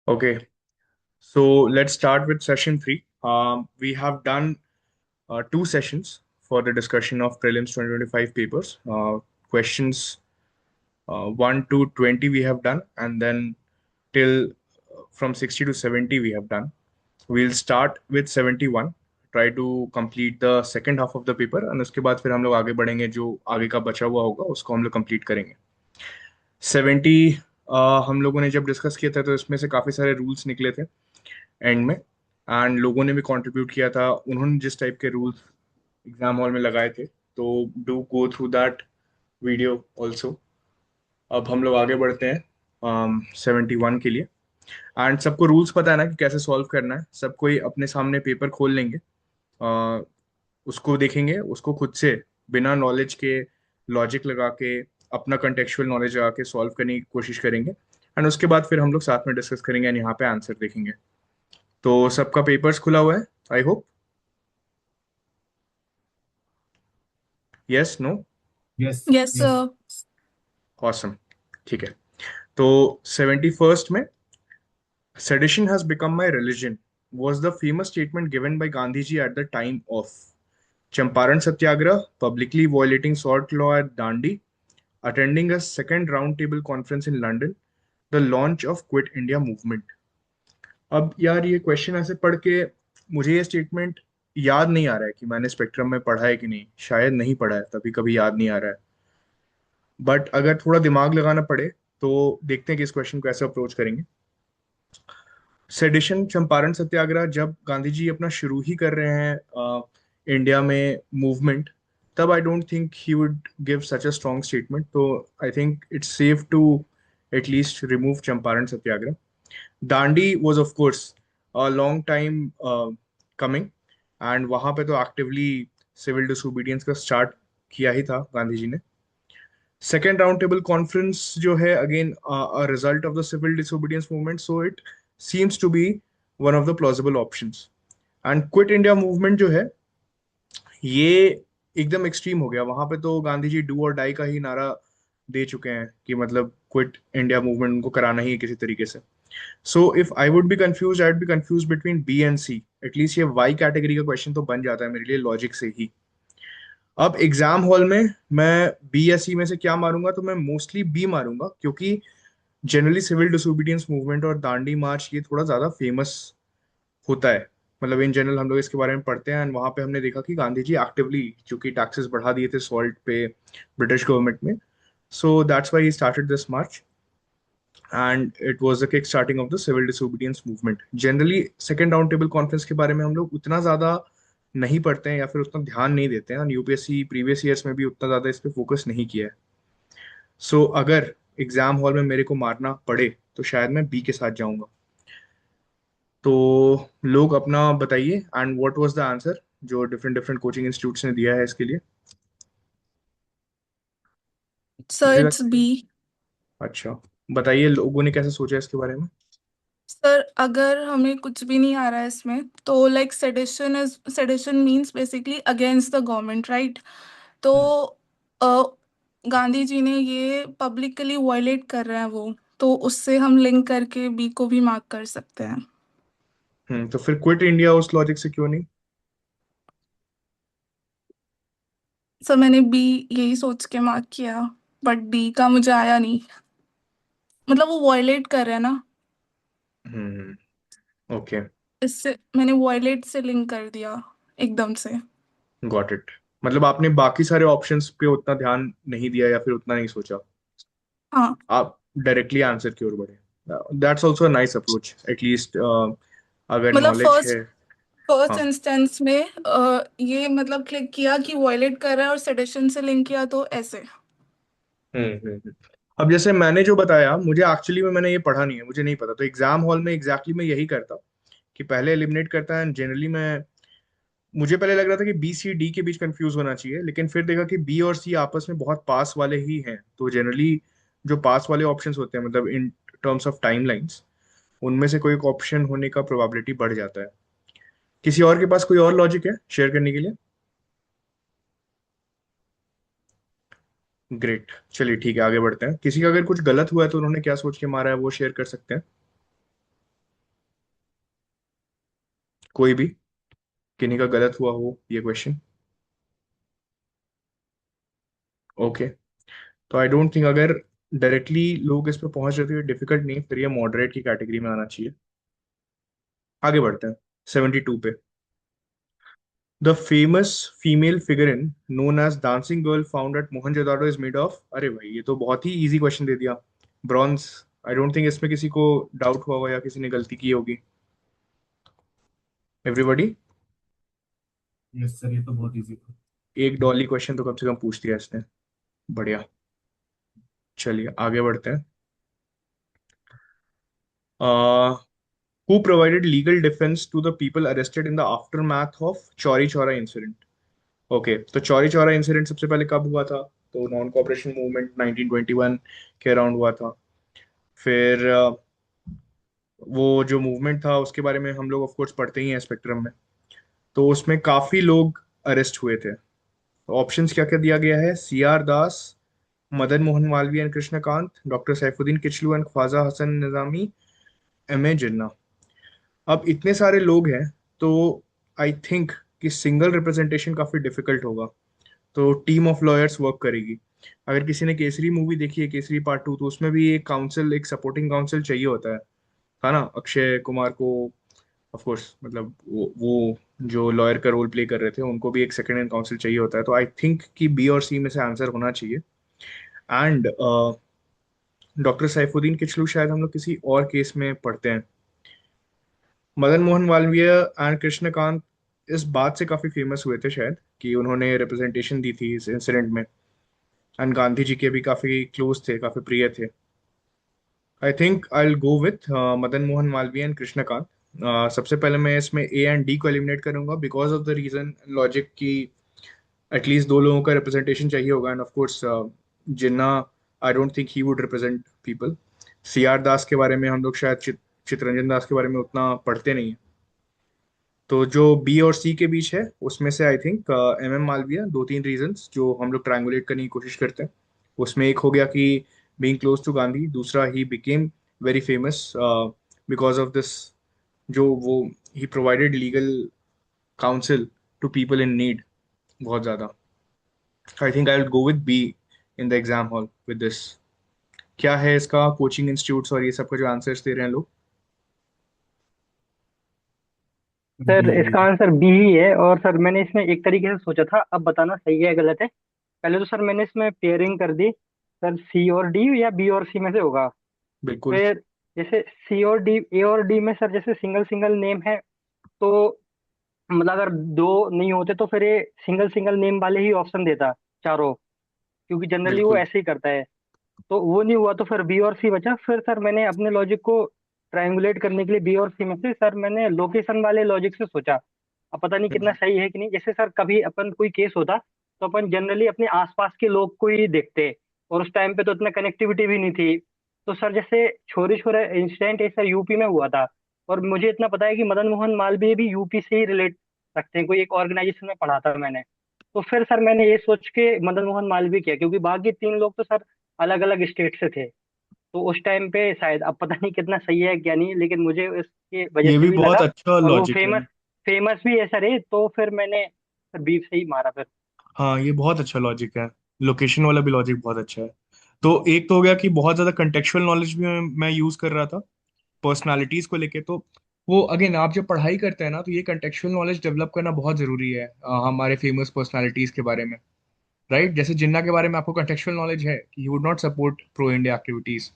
Okay, so let's start with session three. We have done two sessions for the discussion of prelims 2025 papers. Questions 1 to 20 we have done, and then till from 60 to 70 we have done. We'll start with 71, try to complete the second half of the paper, and उसके बाद फिर हम लोग आगे बढ़ेंगे, जो आगे का बचा हुआ होगा उसको हम लोग कंप्लीट करेंगे। 70 हम लोगों ने जब डिस्कस किया था तो इसमें से काफ़ी सारे रूल्स निकले थे एंड में, एंड लोगों ने भी कंट्रीब्यूट किया था, उन्होंने जिस टाइप के रूल्स एग्जाम हॉल में लगाए थे। तो do go through that video also. अब हम लोग आगे बढ़ते हैं 71 के लिए। एंड सबको रूल्स पता है ना कि कैसे सॉल्व करना है, सब कोई अपने सामने पेपर खोल लेंगे, अ, उसको देखेंगे, उसको खुद से बिना नॉलेज के लॉजिक लगा के अपना कंटेक्चुअल नॉलेज लगा के सॉल्व करने की कोशिश करेंगे, एंड उसके बाद फिर हम लोग साथ में डिस्कस करेंगे एंड यहाँ पे आंसर देखेंगे। तो सबका पेपर्स खुला हुआ है, I hope. Yes, no? Yes. Yes, yes. sir. Awesome. ठीक है। तो 71st में, sedition has become my religion was the famous statement given by Gandhiji at the time of Champaran Satyagraha, publicly violating salt law at Dandi, attending a second roundtable conference in London, the launch of Quit India movement। अब यार ये question ऐसे पढ़ के मुझे ये statement याद नहीं आ रहा है कि मैंने स्पेक्ट्रम में पढ़ा है कि नहीं, शायद नहीं पढ़ा है तभी कभी याद नहीं आ रहा है। बट अगर थोड़ा दिमाग लगाना पड़े तो देखते हैं कि इस क्वेश्चन को ऐसे अप्रोच करेंगे। सेडिशन चंपारण सत्याग्रह जब गांधी जी अपना शुरू ही कर रहे हैं इंडिया में मूवमेंट, तब I don't think he would give such a strong statement. तो I think it's safe to at least remove Champaran Satyagraha. Dandi was of course a long time coming, and वहां पे तो एक्टिवली सिविल डिसोबीडियंस का स्टार्ट किया ही था गांधी जी ने। सेकेंड राउंड टेबल कॉन्फ्रेंस जो है, again a result of the civil disobedience movement, so it seems to be one of the plausible options. And quit India movement जो है, ये एकदम एक्सट्रीम हो गया। वहां पे तो गांधी जी डू और डाई का ही नारा दे चुके हैं कि मतलब क्विट इंडिया मूवमेंट उनको कराना ही है किसी तरीके से। So if I would be confuse, I would be confuse between B and C. At least ये वाई कैटेगरी का क्वेश्चन तो बन जाता है मेरे लिए लॉजिक से ही। अब एग्जाम हॉल में मैं बी या सी में से क्या मारूंगा, तो मैं मोस्टली बी मारूंगा, क्योंकि जनरली सिविल डिसोबीडियंस मूवमेंट और दांडी मार्च ये थोड़ा ज्यादा फेमस होता है। मतलब इन जनरल हम लोग इसके बारे में पढ़ते हैं, एंड वहां पे हमने देखा कि गांधी जी एक्टिवली, चूंकि टैक्सेस बढ़ा दिए थे सॉल्ट पे ब्रिटिश गवर्नमेंट में, so that's why he started this march, and it was the kick starting of the civil disobedience movement. Generally second round table conference के बारे में हम लोग उतना ज्यादा नहीं पढ़ते हैं या फिर उतना ध्यान नहीं देते हैं, और यूपीएससी प्रीवियस ईयर्स में भी उतना ज्यादा इस पे फोकस नहीं किया है। सो अगर एग्जाम हॉल में मेरे को मारना पड़े तो शायद मैं बी के साथ जाऊंगा। तो लोग अपना बताइए, and what was the answer जो डिफरेंट डिफरेंट कोचिंग इंस्टीट्यूट्स ने दिया है इसके लिए। Sir, किसी it's का? B. अच्छा, बताइए लोगों ने कैसे सोचा इसके बारे में। सर, अगर हमें कुछ भी नहीं आ रहा है इसमें तो like sedition means basically against the government, right? तो अ, गांधी जी ने ये पब्लिकली वायलेट कर रहे हैं वो, तो उससे हम लिंक करके बी को भी मार्क कर सकते हैं। तो फिर क्विट इंडिया उस लॉजिक से क्यों नहीं? सर, मैंने बी यही सोच के मार्क किया, बट डी का मुझे आया नहीं। मतलब वो वायलेट कर रहे हैं ना, ओके, इससे मैंने वायलेट से लिंक कर दिया एकदम से। Got it. मतलब आपने बाकी सारे ऑप्शंस पे उतना ध्यान नहीं दिया या फिर उतना नहीं सोचा, हाँ, आप डायरेक्टली आंसर की ओर बढ़े। That's also nice approach, at least अगर मतलब नॉलेज फर्स्ट है। फर्स्ट हाँ। इंस्टेंस में ये मतलब क्लिक किया कि वायलेट कर रहा है और सेडिशन से लिंक किया, तो ऐसे। हम्म। अब जैसे मैंने जो बताया, मुझे एक्चुअली में मैंने ये पढ़ा नहीं है, मुझे नहीं पता, तो एग्जाम हॉल में एग्जैक्टली मैं यही करता कि पहले एलिमिनेट करता है। जनरली मैं, मुझे पहले लग रहा था कि बी सी डी के बीच कंफ्यूज होना चाहिए, लेकिन फिर देखा कि बी और सी आपस में बहुत पास वाले ही हैं, तो जनरली जो पास वाले ऑप्शंस होते हैं, मतलब इन टर्म्स ऑफ टाइमलाइंस, उनमें से कोई एक ऑप्शन होने का प्रोबेबिलिटी बढ़ जाता है। किसी और के पास कोई और लॉजिक है शेयर करने के लिए? ग्रेट, चलिए ठीक है, आगे बढ़ते हैं। किसी का अगर कुछ गलत हुआ है तो उन्होंने क्या सोच के मारा है वो शेयर कर सकते हैं। कोई भी, किन्हीं का गलत हुआ हो ये क्वेश्चन? ओके, तो आई डोंट थिंक अगर डायरेक्टली लोग इस पे पहुंच रहे थे, ये डिफिकल्ट नहीं, फिर ये मॉडरेट की कैटेगरी में आना चाहिए। आगे बढ़ते हैं 72 पे। The famous female figurine known as dancing girl found at Mohenjodaro is made of, अरे भाई ये तो बहुत ही इजी क्वेश्चन दे दिया। ब्रॉन्ज। आई डोंट थिंक इसमें किसी को डाउट हुआ होगा या किसी ने गलती की होगी। एवरीबॉडी। यस सर, ये तो बहुत इजी था। एक डॉली क्वेश्चन तो कम से कम पूछ दिया इसने। बढ़िया। चलिए आगे बढ़ते हैं। Who provided legal defence to the people arrested in the aftermath of Chauri Chaura incident? Okay, तो चौरी चौरा इंसिडेंट सबसे पहले कब हुआ था? तो नॉन कॉपरेशन मूवमेंट 1921 के अराउंड हुआ था। फिर वो जो मूवमेंट था उसके बारे में हम लोग ऑफ कोर्स पढ़ते ही हैं स्पेक्ट्रम में। तो उसमें काफी लोग अरेस्ट हुए थे। ऑप्शंस क्या क्या दिया गया है? C R Das, Madan Mohan Malviya and Krishnakant, doctor Saifuddin Kitchlew and Khwaja Hasan Nizami, M A Jinnah. अब इतने सारे लोग हैं, तो आई थिंक कि सिंगल रिप्रेजेंटेशन काफी डिफिकल्ट होगा। तो टीम ऑफ लॉयर्स वर्क करेगी। अगर किसी ने केसरी मूवी देखी है, केसरी पार्ट 2, तो उसमें भी एक काउंसिल, एक सपोर्टिंग काउंसिल चाहिए होता है ना, अक्षय कुमार को। ऑफ कोर्स मतलब वो जो लॉयर का रोल प्ले कर रहे थे उनको भी एक सेकंड हैंड काउंसिल चाहिए होता है। तो आई थिंक कि बी और सी में से आंसर होना चाहिए। एंड डॉक्टर सैफुद्दीन किचलू शायद हम लोग किसी और केस में पढ़ते हैं। मदन मोहन मालवीय एंड कृष्णकांत इस बात से काफी फेमस हुए थे शायद कि उन्होंने रिप्रेजेंटेशन दी थी इस इंसिडेंट में। एंड गांधी जी के भी काफी क्लोज थे, काफी प्रिय थे। I think I will go with Madan Mohan Malviya and Krishnakant. सबसे पहले मैं इसमें ए एंड डी को एलिमिनेट करूंगा because of the reason logic की एटलीस्ट दो लोगों का रिप्रेजेंटेशन चाहिए होगा। And of course Jinnah, I don't think he would represent people. C R Das के बारे में हम लोग शायद चितरंजन दास के बारे में उतना पढ़ते नहीं हैं। तो जो बी और सी के बीच है उसमें से I think M M Malviya, दो तीन रीजंस जो हम लोग ट्रायंगुलेट करने की कोशिश करते हैं। उसमें एक हो गया कि बीइंग क्लोज टू गांधी, दूसरा he became very famous because of this, जो वो he provided legal counsel to people in need बहुत ज्यादा। I think I will go with B in the exam hall with this. क्या है इसका coaching institutes और ये सब का जो आंसर्स दे रहे हैं लोग? B sir B. इसका आंसर बी ही है। और सर मैंने इसमें एक तरीके से सोचा था, अब बताना सही है या गलत है। पहले तो सर मैंने इसमें पेयरिंग कर दी, सर सी और डी या बी और सी में से होगा। बिल्कुल। फिर जैसे सी और डी, ए और डी में सर जैसे सिंगल सिंगल नेम है, तो मतलब अगर दो नहीं होते तो फिर ये सिंगल सिंगल नेम वाले ही ऑप्शन देता चारों, क्योंकि जनरली वो बिल्कुल। ऐसे ही करता है। तो वो नहीं हुआ तो फिर बी और सी बचा। फिर सर मैंने अपने लॉजिक को ट्रायंगुलेट करने के लिए बी और सी में से सर मैंने लोकेशन वाले लॉजिक से सोचा। अब पता नहीं कितना हम्म। सही है कि नहीं। जैसे सर कभी अपन कोई केस होता तो अपन जनरली अपने आसपास के लोग को ही देखते, और उस टाइम पे तो इतना कनेक्टिविटी भी नहीं थी। तो सर जैसे छोरी छोरा इंसिडेंट है सर यूपी में हुआ था, और मुझे इतना पता है कि मदन मोहन मालवीय भी यूपी से ही रिलेट रखते हैं, कोई एक ऑर्गेनाइजेशन में पढ़ा था मैंने। तो फिर सर मैंने ये सोच के मदन मोहन मालवीय किया, क्योंकि बाकी तीन लोग तो सर अलग अलग स्टेट से थे। तो उस टाइम पे शायद, अब पता नहीं कितना सही है क्या नहीं, लेकिन मुझे इसकी वजह ये से भी भी बहुत लगा। अच्छा और वो लॉजिक है। फेमस फेमस भी है सर ये, तो फिर मैंने बी से ही मारा फिर। हाँ, ये बहुत अच्छा लॉजिक है। लोकेशन वाला भी लॉजिक बहुत अच्छा है। तो एक तो हो गया कि बहुत ज्यादा कंटेक्चुअल नॉलेज भी मैं यूज कर रहा था पर्सनालिटीज को लेके। तो वो अगेन, आप जब पढ़ाई करते हैं ना, तो ये कंटेक्चुअल नॉलेज डेवलप करना बहुत जरूरी है हमारे फेमस पर्सनालिटीज के बारे में। राइट, जैसे जिन्ना के बारे में आपको कंटेक्चुअल नॉलेज है कि he would not support pro India activities.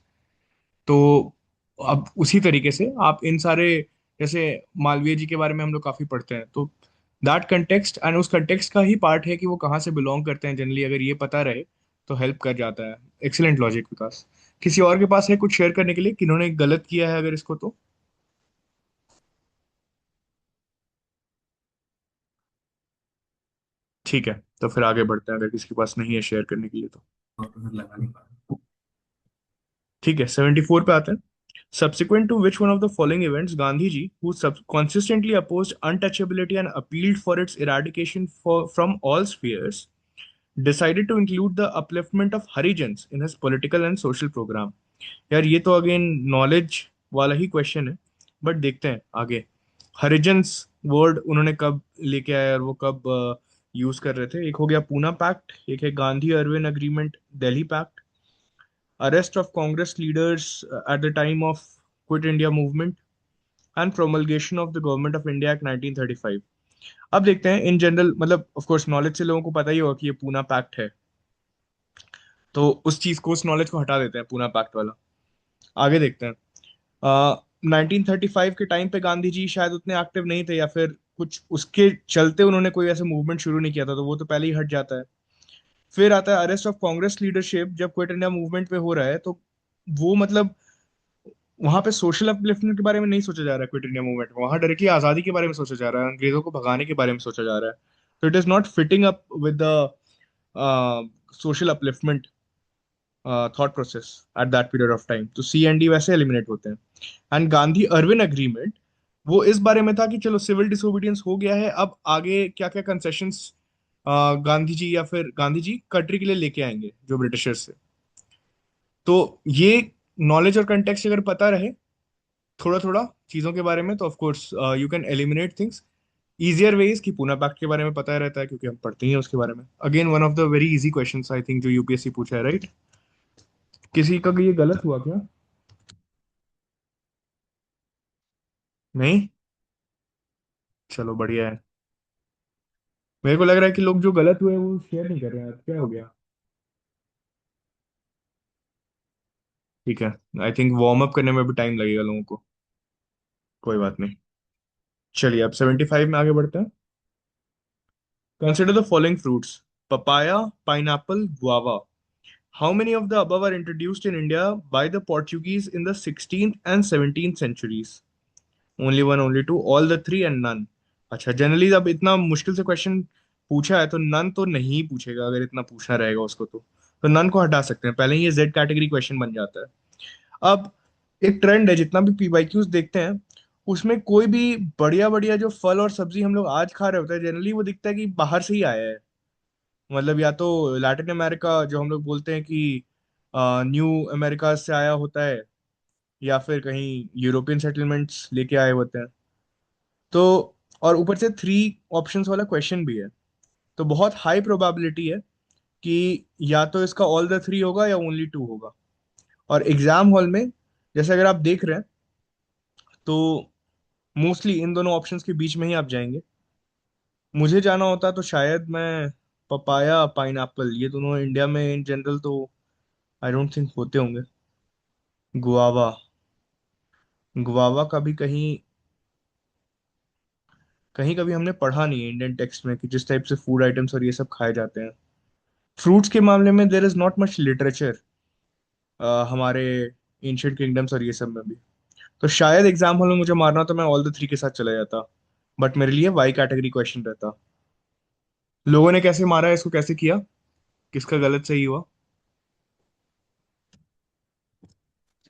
तो अब उसी तरीके से आप इन सारे, जैसे मालवीय जी के बारे में हम लोग काफी पढ़ते हैं, तो दैट कंटेक्स्ट एंड उस कंटेक्स्ट का ही पार्ट है कि वो कहाँ से बिलोंग करते हैं जनरली, अगर ये पता रहे तो हेल्प कर जाता है। एक्सीलेंट लॉजिक विकास। किसी और के पास है कुछ शेयर करने के लिए कि इन्होंने गलत किया है अगर इसको तो? ठीक है, तो फिर आगे बढ़ते हैं अगर किसी के पास नहीं है शेयर करने के लिए तो। और तो फिर लगा नहीं पा ठीक है, 74 पे आते हैं। Subsequent to which one of the following events, Gandhiji, who consistently opposed untouchability and appealed for its eradication from all spheres, decided to include the upliftment of Harijans in his political and social program? यार ये तो again knowledge वाला ही question है, but देखते हैं आगे। Harijans word उन्होंने कब लेके आए और वो कब यूज कर रहे थे। एक हो गया पूना पैक्ट, एक है Gandhi Irwin agreement, Delhi pact, arrest of Congress leaders at the time of quit India movement, and promulgation of the government of India act 1935। अब देखते हैं इन जनरल, मतलब ऑफ कोर्स नॉलेज से लोगों को पता ही होगा कि ये पूना पैक्ट है, तो उस चीज को, उस नॉलेज को हटा देते हैं पूना पैक्ट वाला। आगे देखते हैं। 1935 के टाइम पे गांधी जी शायद उतने एक्टिव नहीं थे, या फिर कुछ उसके चलते उन्होंने कोई ऐसा मूवमेंट शुरू नहीं किया था, तो वो तो पहले ही हट जाता है। फिर आता है अरेस्ट ऑफ कांग्रेस लीडरशिप, जब क्विट इंडिया मूवमेंट पे हो रहा है, तो वो मतलब वहां पे सोशल अपलिफ्टमेंट के बारे में नहीं सोचा जा रहा है क्विट इंडिया मूवमेंट में, वहां डायरेक्टली आजादी के बारे में सोचा जा रहा है, अंग्रेजों को भगाने के बारे में सोचा जा रहा है। तो it is not fitting up with the social upliftment thought process at that period of time, तो सी एंड डी वैसे एलिमिनेट होते हैं। एंड गांधी अर्विन अग्रीमेंट, वो इस बारे में था कि चलो सिविल डिसोबीडियंस हो गया है, अब आगे क्या क्या कंसेशंस गांधी जी या फिर गांधी जी कंट्री के लिए लेके आएंगे जो ब्रिटिशर्स से। तो ये नॉलेज और कंटेक्स्ट अगर पता रहे थोड़ा थोड़ा चीजों के बारे में, तो of course you can eliminate things easier ways. कि पूना पैक्ट के बारे में पता रहता है क्योंकि हम पढ़ते ही हैं उसके बारे में। Again one of the very easy questions I think जो यूपीएससी पूछा है, राइट? किसी का ये गलत हुआ क्या? नहीं? चलो बढ़िया है। मेरे को लग रहा है कि लोग जो गलत हुए वो शेयर नहीं कर रहे हैं, क्या हो गया? ठीक है, आई थिंक वार्म अप करने में भी टाइम लगेगा लोगों को, कोई बात नहीं। चलिए अब 75 में आगे बढ़ते हैं। Consider the following fruits: papaya, pineapple, guava. How many of the above are introduced in India by the Portuguese in the 16th and 17th centuries? Only one, only two, all the three, and none. अच्छा, generally अब इतना मुश्किल से question पूछा है तो none तो नहीं पूछेगा, अगर इतना पूछना रहेगा उसको तो नन को हटा सकते हैं, पहले ही ये जेड कैटेगरी क्वेश्चन बन जाता है। अब एक ट्रेंड है, जितना भी पीवाईक्यूज देखते हैं उसमें कोई भी बढ़िया बढ़िया जो फल और सब्जी हम लोग आज खा रहे होते हैं, जनरली वो दिखता है कि बाहर से ही आया है। मतलब या तो लैटिन अमेरिका, जो हम लोग बोलते हैं कि न्यू अमेरिका से आया होता है, या फिर कहीं यूरोपियन सेटलमेंट्स लेके आए होते हैं। तो और ऊपर से थ्री ऑप्शंस वाला क्वेश्चन भी है, तो बहुत हाई प्रोबेबिलिटी है कि या तो इसका ऑल द थ्री होगा या ओनली टू होगा। और एग्जाम हॉल में जैसे अगर आप देख रहे हैं तो मोस्टली इन दोनों ऑप्शंस के बीच में ही आप जाएंगे। मुझे जाना होता तो शायद मैं पपाया, पाइनएप्पल, ये दोनों इंडिया में इन जनरल तो आई डोंट थिंक होते होंगे। गुआवा, गुआवा का भी कहीं कहीं कभी हमने पढ़ा नहीं है इंडियन टेक्स्ट में कि जिस टाइप से फूड आइटम्स और ये सब खाए जाते हैं। फ्रूट्स के मामले में there is not much literature हमारे एंशियंट किंगडम्स और ये सब में भी। तो शायद एग्जाम हॉल में मुझे मारना हो तो मैं ऑल द थ्री के साथ चला जाता, बट मेरे लिए वाई कैटेगरी क्वेश्चन रहता। लोगों ने कैसे मारा है इसको, कैसे किया, किसका गलत सही हुआ?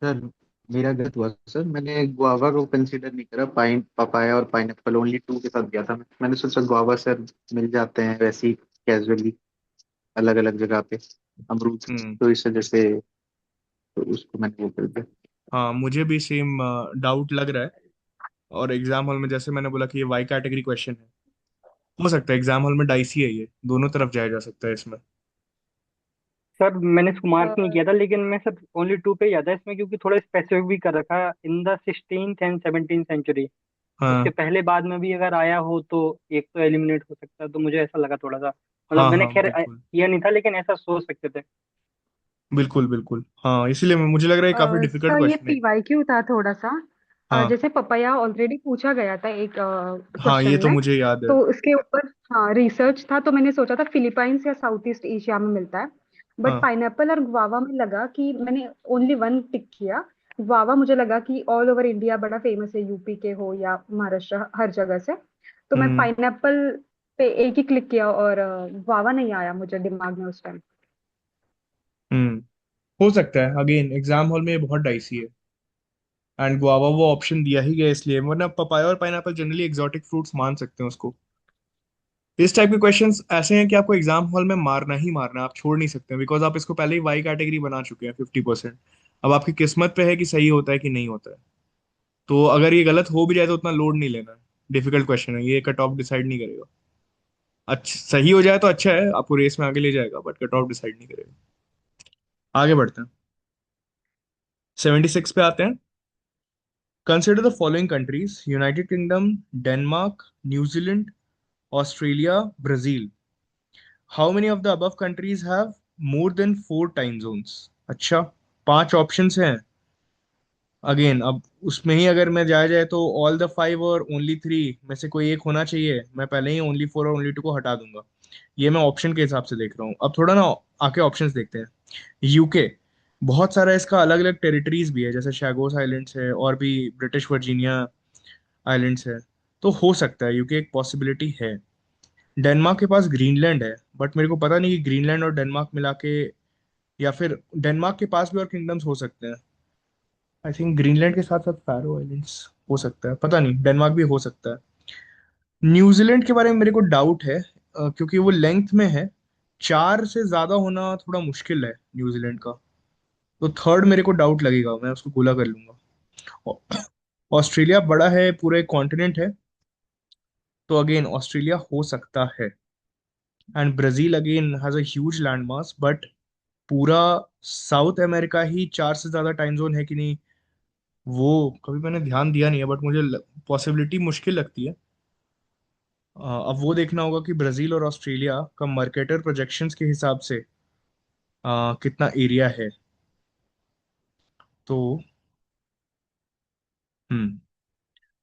सर मेरा गलत हुआ सर, मैंने गुआवा को कंसीडर नहीं करा, पपाया और पाइनएप्पल ओनली टू के साथ गया था मैं। मैंने सोचा गुआवा सर मिल जाते हैं वैसे ही कैजुअली अलग अलग जगह पे, अमरूद, हम्म। तो इस वजह से तो उसको मैंने वो कर दिया। हाँ, मुझे भी सेम डाउट लग रहा है। और एग्जाम हॉल में जैसे मैंने बोला कि ये वाई कैटेगरी क्वेश्चन है, हो सकता है एग्जाम हॉल में डाइसी है, ये दोनों तरफ जाया जा सकता है इसमें। सर मैंने इसको मार्क नहीं किया था, लेकिन मैं सर ओनली टू पे ही आता है इसमें, क्योंकि थोड़ा स्पेसिफिक भी कर रखा in the 16th and 17th century। उसके हाँ पहले बाद में भी अगर आया हो तो एक तो एलिमिनेट हो सकता है, तो मुझे ऐसा लगा थोड़ा सा, मतलब हाँ मैंने हाँ, खैर बिल्कुल किया नहीं था, लेकिन ऐसा सोच सकते थे। बिल्कुल बिल्कुल। हाँ, इसीलिए मुझे लग रहा है ये काफी डिफिकल्ट सर ये क्वेश्चन है। पीवाईक्यू था थोड़ा सा। हाँ जैसे पपाया ऑलरेडी पूछा गया था एक हाँ, क्वेश्चन ये तो में, मुझे याद है। तो उसके ऊपर हाँ रिसर्च था, तो मैंने सोचा था फिलीपाइंस या साउथ ईस्ट एशिया में मिलता है। बट हाँ। पाइनएप्पल और गुआवा में लगा कि मैंने ओनली वन टिक किया। गुआवा मुझे लगा कि ऑल ओवर इंडिया बड़ा फेमस है, यूपी के हो या महाराष्ट्र, हर जगह से। तो मैं हम्म पाइनएप्पल पे एक ही क्लिक किया, और गुआवा नहीं आया मुझे दिमाग में उस टाइम। हम्म। हो सकता है, अगेन एग्जाम हॉल में ये बहुत डाइसी है, एंड गुआवा वो ऑप्शन दिया ही गया इसलिए, वरना पपाया और पाइनएप्पल जनरली एक्सोटिक फ्रूट्स मान सकते हैं उसको। इस टाइप के क्वेश्चंस ऐसे हैं कि आपको एग्जाम हॉल में मारना ही मारना है, आप छोड़ नहीं सकते, बिकॉज आप इसको पहले ही वाई कैटेगरी बना चुके हैं 50%। अब आपकी किस्मत पे है कि सही होता है कि नहीं होता है। तो अगर ये गलत हो भी जाए तो उतना लोड नहीं लेना है। डिफिकल्ट क्वेश्चन है ये, कट ऑफ डिसाइड नहीं करेगा। अच्छा सही हो जाए तो अच्छा है, आपको रेस में आगे ले जाएगा, बट कट ऑफ डिसाइड नहीं करेगा। आगे बढ़ते हैं, 76 पे आते हैं। Consider the following countries: United kingdom, Denmark, New Zealand, Australia, Brazil. How many of the above countries have more than 4 time zones? अच्छा, 5 ऑप्शंस हैं। अगेन अब उसमें ही अगर मैं जाया जाए तो ऑल द 5 और ओनली 3 में से कोई एक होना चाहिए। मैं पहले ही ओनली 4 और ओनली 2 को हटा दूंगा। ये मैं ऑप्शन के हिसाब से देख रहा हूँ। अब थोड़ा ना आके ऑप्शंस देखते हैं। यूके, बहुत सारा इसका अलग अलग टेरिटरीज भी है, जैसे शैगोस आइलैंड्स है और भी ब्रिटिश वर्जीनिया आइलैंड्स है। तो हो सकता है यूके एक पॉसिबिलिटी है। डेनमार्क के पास ग्रीनलैंड है, बट मेरे को पता नहीं कि ग्रीनलैंड और डेनमार्क मिला के, या फिर डेनमार्क के पास भी और किंगडम्स हो सकते हैं। आई थिंक ग्रीनलैंड के साथ साथ फैरो आइलैंड्स हो सकता है, पता नहीं, डेनमार्क भी हो सकता है। न्यूजीलैंड के बारे में मेरे को डाउट है, क्योंकि वो लेंथ में है। 4 से ज्यादा होना थोड़ा मुश्किल है न्यूजीलैंड का। तो थर्ड मेरे को डाउट लगेगा, मैं उसको गोला कर लूंगा। ऑ- ऑस्ट्रेलिया बड़ा है, पूरा एक कॉन्टिनेंट है, तो अगेन ऑस्ट्रेलिया हो सकता है। And Brazil again has a huge land mass, but पूरा साउथ अमेरिका ही 4 से ज्यादा टाइम जोन है कि नहीं, वो कभी मैंने ध्यान दिया नहीं है, बट मुझे पॉसिबिलिटी मुश्किल लगती है। अब वो देखना होगा कि ब्राजील और ऑस्ट्रेलिया का मर्केटर प्रोजेक्शंस के हिसाब से कितना एरिया है। तो हम्म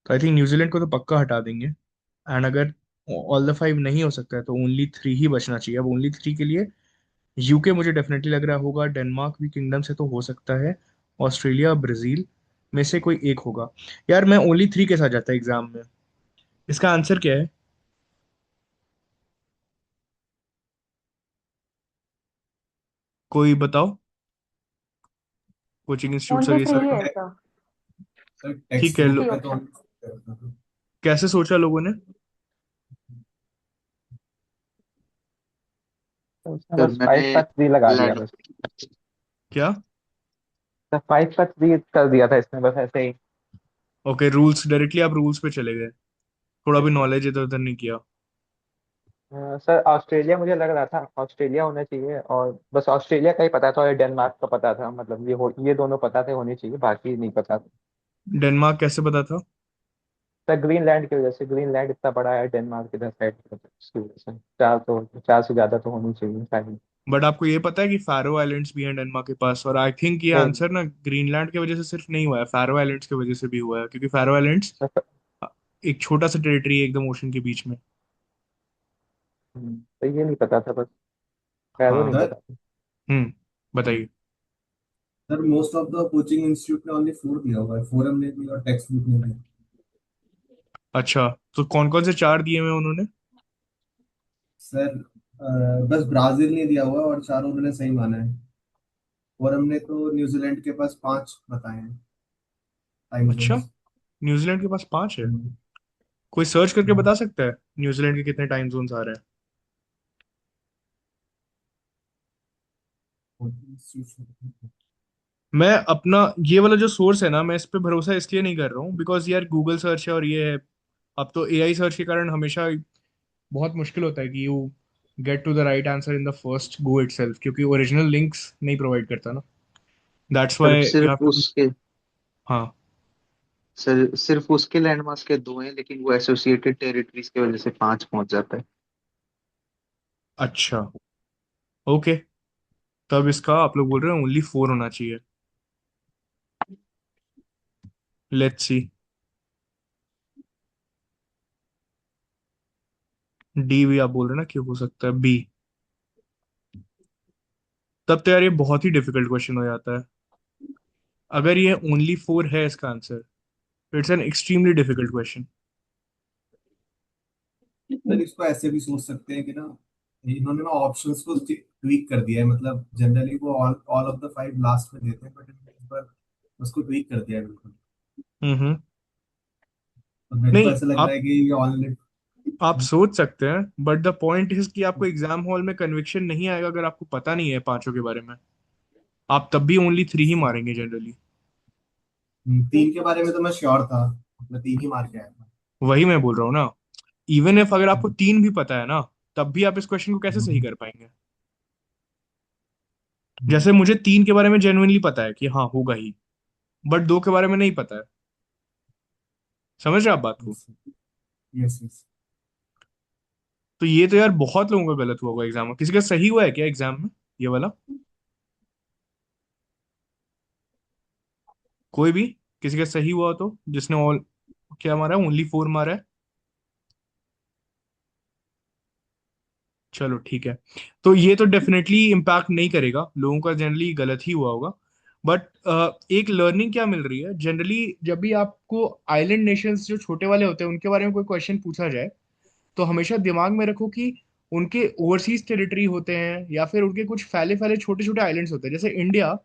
तो आई थिंक न्यूजीलैंड को तो पक्का हटा देंगे। एंड अगर ऑल द 5 नहीं हो सकता है तो ओनली 3 ही बचना चाहिए। अब ओनली 3 के लिए यूके मुझे डेफिनेटली लग रहा होगा, डेनमार्क भी किंगडम से तो हो सकता है, ऑस्ट्रेलिया, ब्राजील में से कोई एक होगा। यार मैं ओनली 3 के साथ जाता एग्जाम में। इसका आंसर क्या है? कोई बताओ। कोचिंग इंस्टीट्यूट सर ओनली ये 3 ही सारे। है इसका। सर ठीक टेक्स्ट है, बुक 3 में तो ऑप्शन। कैसे सोचा लोगों ने? तो उसने सर बस मैंने 5 का 3 लगा दिया लैंड बस। क्या? तो 5 का 3 कर दिया था इसने बस ऐसे ही। ओके, रूल्स डायरेक्टली आप रूल्स पे चले गए, थोड़ा भी नॉलेज इधर उधर नहीं किया। सर ऑस्ट्रेलिया मुझे लग रहा था, ऑस्ट्रेलिया होना चाहिए, और बस ऑस्ट्रेलिया का ही पता था और डेनमार्क का पता था, मतलब ये दोनों पता थे होने चाहिए, बाकी नहीं पता था। डेनमार्क कैसे पता था? सर ग्रीनलैंड की वजह से, ग्रीनलैंड इतना बड़ा है डेनमार्क इधर साइड, उसकी वजह से 4 से ज्यादा तो होनी चाहिए शायद। बट आपको ये पता है कि फैरो आइलैंड्स भी हैं डेनमार्क के पास, और आई थिंक ये नहीं। आंसर ना ग्रीनलैंड की वजह से सिर्फ नहीं हुआ है, फैरो आइलैंड्स की वजह से भी हुआ है, क्योंकि फैरो आइलैंड्स सर, एक छोटा सा टेरिटरी है एकदम ओशन के बीच में। तो ये नहीं पता था बस, पैरो नहीं हाँ। सर पता था। बताइए। Sir most of the coaching institute ने ओनली 4 दिया हुआ है, फोरम ने भी और टेक्स्ट बुक ने भी। अच्छा, तो कौन कौन से 4 दिए हुए उन्होंने? सर बस ब्राजील ने दिया हुआ है और चारों उन्होंने सही माना है। फोरम ने तो न्यूजीलैंड के पास 5 बताए हैं टाइम अच्छा, जोन्स। न्यूजीलैंड के पास 5 है। कोई सर्च करके बता सकता है न्यूजीलैंड के कितने टाइम जोन्स आ रहे हैं? मैं अपना ये वाला जो सोर्स है ना, मैं इस पे भरोसा इसलिए नहीं कर रहा हूँ बिकॉज यार गूगल सर्च है और ये है। अब तो एआई सर्च के कारण हमेशा बहुत मुश्किल होता है कि you get to the right answer in the first go itself, क्योंकि ओरिजिनल लिंक्स नहीं प्रोवाइड करता ना। That's sir why you have सिर्फ टू। उसके हाँ। सर सिर्फ उसके लैंडमार्क्स के 2 हैं, लेकिन वो एसोसिएटेड टेरिटरीज की वजह से 5 पहुंच जाता है। अच्छा, ओके, तब इसका आप लोग बोल रहे हैं ओनली 4 होना चाहिए। Let's see. डी भी आप बोल रहे हैं ना कि हो सकता है बी। तब तो यार ये बहुत ही डिफिकल्ट क्वेश्चन हो जाता है। अगर ये ओनली 4 है इसका answer, it's an extremely difficult question. Sir इसको ऐसे भी सोच सकते हैं कि ना, इन्होंने ना ऑप्शंस को ट्वीक कर दिया है। मतलब जनरली वो all all of the 5 last में देते हैं, बट इस बार उसको ट्वीक कर दिया है बिल्कुल। हम्म। तो मेरे को नहीं, ऐसा लग रहा आप है कि ये ऑल। आप सोच सकते हैं, बट द पॉइंट इज कि आपको एग्जाम हॉल में कन्विक्शन नहीं आएगा अगर आपको पता नहीं है पांचों के बारे में। आप तब भी ओनली 3 ही मारेंगे जनरली। 3 के बारे में तो मैं श्योर था, मैं 3 ही मार के आया था। वही मैं बोल रहा हूँ ना, इवन इफ अगर आपको तीन भी पता है ना, तब भी आप इस क्वेश्चन को कैसे सही कर पाएंगे? जैसे मुझे तीन के बारे में जेन्युइनली पता है कि हाँ होगा ही, बट दो के बारे में नहीं पता है। समझ रहे आप बात को? Yes yes. तो ये तो यार बहुत लोगों का गलत हुआ होगा एग्जाम में। किसी का सही हुआ है क्या एग्जाम में ये वाला? कोई भी किसी का सही हुआ हो तो, जिसने ऑल क्या मारा है, ओनली 4 मारा है? चलो ठीक है। तो ये तो डेफिनेटली इम्पैक्ट नहीं करेगा, लोगों का जनरली गलत ही हुआ होगा। बट एक लर्निंग क्या मिल रही है जनरली, जब भी आपको आइलैंड नेशंस जो छोटे वाले होते हैं उनके बारे में कोई क्वेश्चन पूछा जाए, तो हमेशा दिमाग में रखो कि उनके ओवरसीज टेरिटरी होते हैं या फिर उनके कुछ फैले फैले छोटे छोटे आइलैंड्स होते हैं। जैसे इंडिया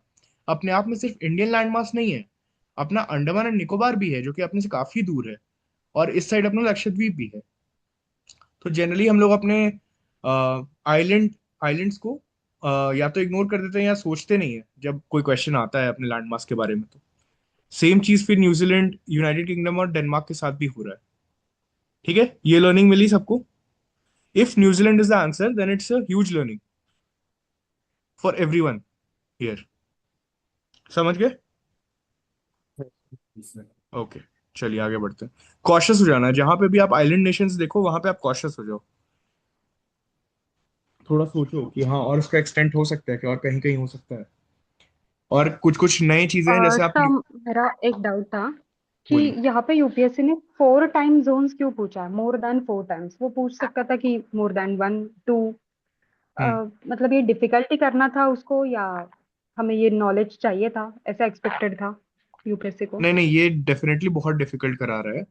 अपने आप में सिर्फ इंडियन लैंडमास नहीं है, अपना अंडमान एंड निकोबार भी है जो कि अपने से काफी दूर है, और इस साइड अपना लक्षद्वीप भी है। तो जनरली हम लोग अपने आइलैंड आइलैंड्स को या तो इग्नोर कर देते हैं या सोचते नहीं है जब कोई क्वेश्चन आता है अपने लैंडमास के बारे में। तो सेम चीज फिर न्यूजीलैंड, यूनाइटेड किंगडम और डेनमार्क के साथ भी हो रहा है। ठीक है, ये लर्निंग मिली सबको। If New Zealand is the answer then it's a huge learning for everyone here. समझ गए? Yes, sir. ओके, चलिए आगे बढ़ते हैं। कॉशियस हो जाना है, जहां पे भी आप आइलैंड नेशंस देखो वहां पे आप कॉशियस हो जाओ। थोड़ा सोचो कि हाँ और उसका एक्सटेंट हो सकता है कि और कहीं कहीं हो सकता है, और कुछ कुछ नई चीजें हैं जैसे आप सर मेरा एक डाउट था कि बोलिए। यहाँ पे यूपीएससी ने 4 टाइम जोन्स क्यों पूछा है, मोर देन 4 टाइम्स? वो पूछ सकता था कि मोर देन 1 2। हम्म। मतलब ये डिफिकल्टी करना था उसको, या हमें ये नॉलेज चाहिए था, ऐसा एक्सपेक्टेड था यूपीएससी को? नहीं नहीं, ये डेफिनेटली बहुत डिफिकल्ट करा रहा है,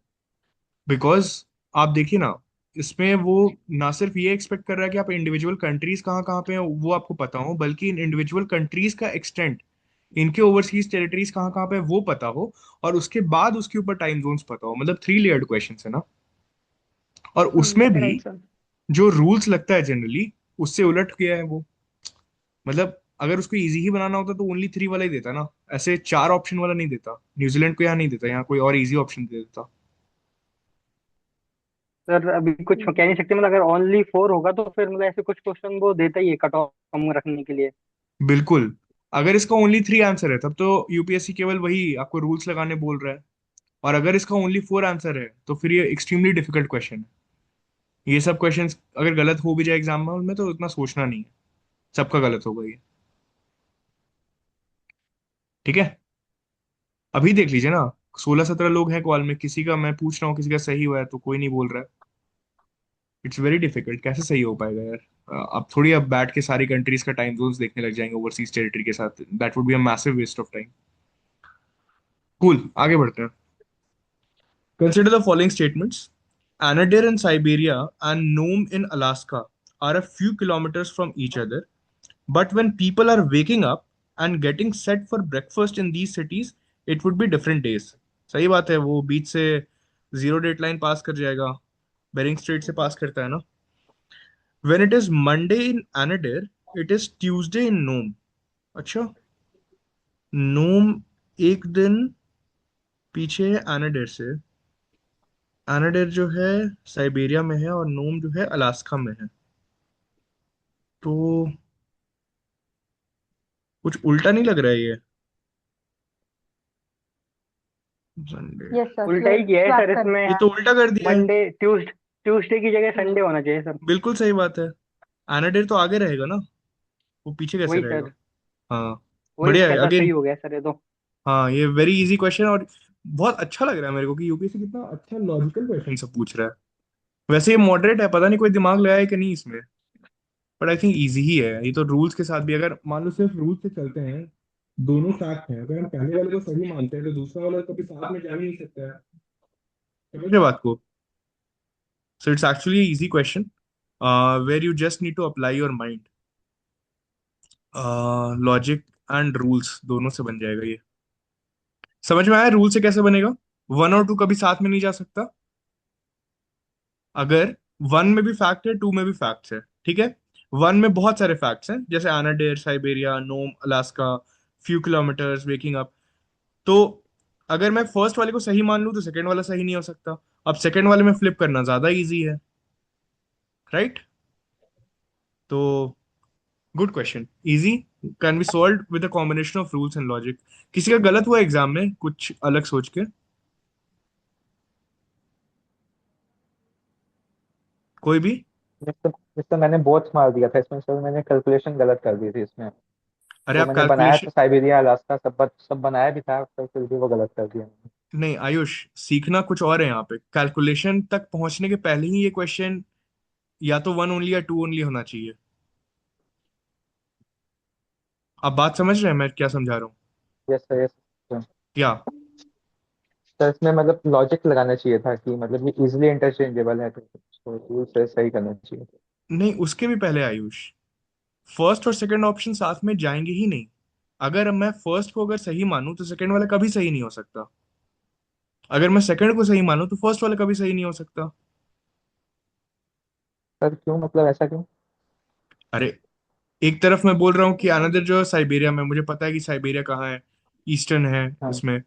बिकॉज आप देखिए ना, इसमें वो ना सिर्फ ये एक्सपेक्ट कर रहा है कि आप इंडिविजुअल कंट्रीज कहाँ कहाँ पे हैं वो आपको पता हो, बल्कि इन इंडिविजुअल कंट्रीज का एक्सटेंट, इनके ओवरसीज टेरिटरीज कहाँ कहाँ पे है, वो पता हो, और उसके बाद उसके ऊपर टाइम जोन्स पता हो। मतलब 3 लेयर्ड क्वेश्चन है ना। और उसमें भी राइट सर। जो रूल्स लगता है जनरली, उससे उलट गया है वो। मतलब अगर उसको इजी ही बनाना होता तो ओनली 3 वाला ही देता ना, ऐसे 4 ऑप्शन वाला नहीं देता। न्यूजीलैंड को यहाँ नहीं देता, यहाँ कोई और इजी ऑप्शन दे देता। सर अभी कुछ कह नहीं सकते, मतलब अगर ओनली 4 होगा तो फिर मतलब ऐसे कुछ क्वेश्चन वो देता ही है कट ऑफ कम रखने के लिए। बिल्कुल। अगर इसका ओनली 3 आंसर है तब तो यूपीएससी केवल वही आपको रूल्स लगाने बोल रहा है, और अगर इसका ओनली 4 आंसर है तो फिर ये एक्सट्रीमली डिफिकल्ट क्वेश्चन है। ये सब क्वेश्चंस अगर गलत हो भी जाए एग्जाम में उनमें तो उतना सोचना नहीं है, सबका गलत होगा ये। ठीक है, अभी देख लीजिए ना, 16-17 लोग हैं कॉल में, किसी का मैं पूछ रहा हूँ किसी का सही हुआ है तो कोई नहीं बोल रहा है। इट्स वेरी डिफिकल्ट, कैसे सही हो पाएगा यार? अब थोड़ी अब बैठ के सारी कंट्रीज का टाइम जोन्स देखने लग जाएंगे ओवरसीज टेरिटरी के साथ, that would be a massive waste of time. Cool, आगे बढ़ते हैं। Consider the following statements. Anadir in Siberia and Nome in Alaska are a few kilometers from each other, but when people are waking up and getting set for breakfast in these cities, it would be different days. सही बात है, वो बीच से zero date line पास कर जाएगा, bearing straight से पास करता है ना। When it is Monday in Anadir, it is Tuesday in Nome. अच्छा, नोम एक दिन पीछे है एनाडेर से। एनाडेर जो है साइबेरिया में है और नोम जो है अलास्का में है। तो कुछ उल्टा नहीं लग रहा है ये? संडे, यस सर, उल्टा ही किया है स्वैप सर कर इसमें। ये दिया तो उल्टा कर दिया है। मंडे ट्यूसडे की जगह संडे होना चाहिए सर। बिल्कुल सही बात है, एनाडेर तो आगे रहेगा ना, वो पीछे कैसे वही रहेगा? सर, हाँ, वही बढ़िया है कहता सही अगेन। हो गया सर ये तो। हाँ, ये वेरी इजी क्वेश्चन, और बहुत अच्छा लग रहा है मेरे को कि यूपीएससी कितना अच्छा लॉजिकल क्वेश्चन सब पूछ रहा है। वैसे ये मॉडरेट है, पता नहीं कोई दिमाग लगाया है कि नहीं इसमें, बट आई थिंक इजी ही है ये तो। रूल्स के साथ भी अगर मान लो सिर्फ रूल्स से चलते हैं, दोनों फैक्ट हैं, अगर हम पहले वाले को सही मानते हैं तो दूसरा वाला कभी साथ में जा ही नहीं सकता है। समझ रहे बात को? So it's actually easy question where you just need to apply your mind. Logic and rules दोनों से बन जाएगा ये। समझ में आया रूल से कैसे बनेगा? 1 और 2 कभी साथ में नहीं जा सकता। अगर 1 में भी फैक्ट है, 2 में भी फैक्ट्स है, ठीक है। 1 में बहुत सारे फैक्ट्स हैं जैसे Anadyr, Siberia, Nome, Alaska, few kilometres, waking up. तो अगर मैं फर्स्ट वाले को सही मान लूं तो सेकंड वाला सही नहीं हो सकता, अब सेकंड वाले में फ्लिप करना ज्यादा इजी है, राइट? तो good question, easy, can be solve with a combination of rules and logic. किसी का गलत हुआ एग्जाम में कुछ अलग सोच के? कोई भी? इसमें मैंने बोथ मार दिया था इसमें सर, मैंने कैलकुलेशन गलत कर दी थी इसमें। अरे वो आप मैंने बनाया कैलकुलेशन, तो साइबेरिया अलास्का सब बनाया भी था, पर फिर भी वो गलत कर दिया मैंने। नहीं आयुष, सीखना कुछ और है यहाँ पे। कैलकुलेशन तक पहुंचने के पहले ही ये क्वेश्चन या तो वन ओनली या टू ओनली होना चाहिए। आप बात समझ रहे हैं मैं क्या समझा रहा हूँ? Yes sir, yes. क्या? सर इसमें मतलब लॉजिक लगाना चाहिए था कि मतलब ये इजिली इंटरचेंजेबल है, तो उसको रूल से सही करना चाहिए। नहीं, उसके भी पहले आयुष, फर्स्ट और सेकंड ऑप्शन साथ में जाएंगे ही नहीं। अगर मैं फर्स्ट को अगर सही मानूं तो सेकंड वाला कभी सही नहीं हो सकता। अगर मैं सेकंड को सही मानूं तो फर्स्ट वाला कभी सही नहीं हो सकता। सर क्यों, मतलब ऐसा क्यों? अरे, एक तरफ मैं बोल रहा हूँ कि अनदर जो साइबेरिया में, मुझे पता है कि साइबेरिया कहाँ है, ईस्टर्न है हाँ। उसमें।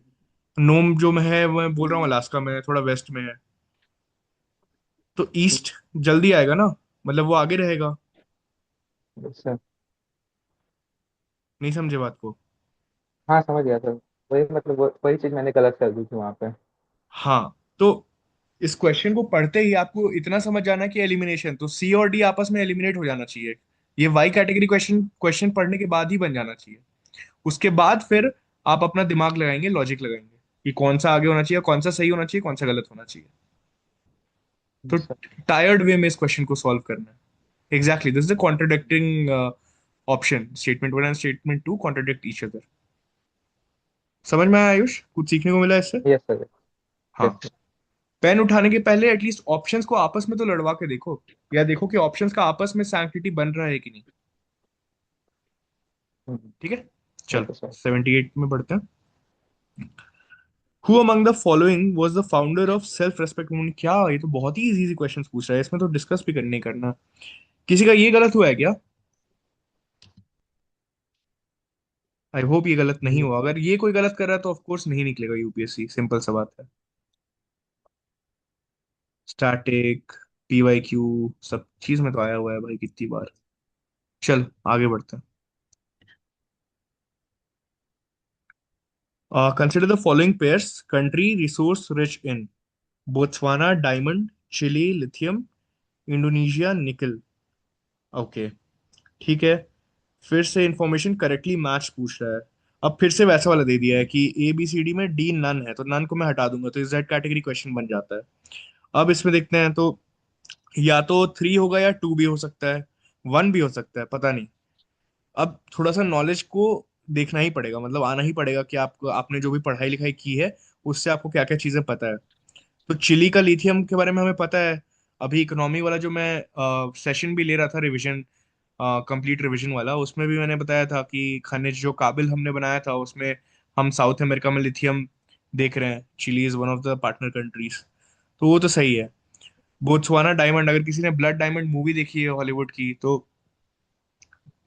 नोम जो में है मैं बोल रहा हूँ अलास्का में है, थोड़ा वेस्ट में है। तो ईस्ट जल्दी आएगा ना, मतलब वो आगे रहेगा। सर नहीं समझे बात को? हाँ, समझ गया सर। वही मतलब वही चीज मैंने गलत कर दी थी वहां पे। हाँ, तो इस क्वेश्चन को पढ़ते ही आपको इतना समझ जाना कि एलिमिनेशन, तो सी और डी आपस में एलिमिनेट हो जाना चाहिए। ये वाई कैटेगरी क्वेश्चन क्वेश्चन पढ़ने के बाद ही बन जाना चाहिए। उसके बाद फिर आप अपना दिमाग लगाएंगे, लॉजिक लगाएंगे कि कौन सा आगे होना चाहिए, कौन सा सही होना चाहिए, कौन सा गलत होना चाहिए। तो सर टायर्ड वे में इस क्वेश्चन को सॉल्व करना है। Exactly, this is the contradicting option, statement one and statement two contradict each other. समझ में आया आयुष? कुछ सीखने को मिला इससे? Yes sir. हाँ। Yes sir. पेन उठाने के पहले एटलीस्ट ऑप्शंस को आपस में तो लड़वा के देखो, या देखो कि ऑप्शंस का आपस में सैंक्टिटी बन रहा है कि नहीं। ठीक है, चलो ओके सर। 78 में बढ़ते हैं। Who among the following was the founder of self respect movement? क्या, ये तो बहुत ही इजी इजी क्वेश्चंस पूछ रहा है, इसमें तो डिस्कस भी करने करना। किसी का ये गलत हुआ है क्या? आई होप ये गलत नहीं हुआ। अगर ये कोई गलत कर रहा है तो ऑफ कोर्स नहीं निकलेगा यूपीएससी, सिंपल सा बात है। स्टैटिक, पीवाईक्यू, सब चीज में तो आया हुआ है भाई कितनी बार। चल आगे बढ़ते हैं। Consider the following pairs, country resource rich in: Botswana diamond, Chile lithium, Indonesia nickel. Okay, ठीक है। फिर से इंफॉर्मेशन करेक्टली मैच पूछ रहा है। अब फिर से वैसा वाला दे दिया है कि ए बी सी डी में डी नन है, तो नन को मैं हटा दूंगा तो जेड कैटेगरी क्वेश्चन बन जाता है। अब इसमें देखते हैं, तो या तो थ्री होगा या टू भी हो सकता है, वन भी हो सकता है, पता नहीं। अब थोड़ा सा नॉलेज को देखना ही पड़ेगा, मतलब आना ही पड़ेगा कि आपको, आपने जो भी पढ़ाई लिखाई की है उससे आपको क्या क्या चीजें पता है। तो चिली का लिथियम के बारे में हमें पता है। अभी इकोनॉमी वाला जो मैं सेशन भी ले रहा था, रिवीजन, कंप्लीट रिवीजन वाला, उसमें भी मैंने बताया था कि खनिज जो काबिल हमने बनाया था उसमें हम साउथ अमेरिका में लिथियम देख रहे हैं। Chile is one of the partner countries, तो वो तो सही है। बोत्सवाना डायमंड, अगर किसी ने ब्लड डायमंड मूवी देखी है हॉलीवुड की, तो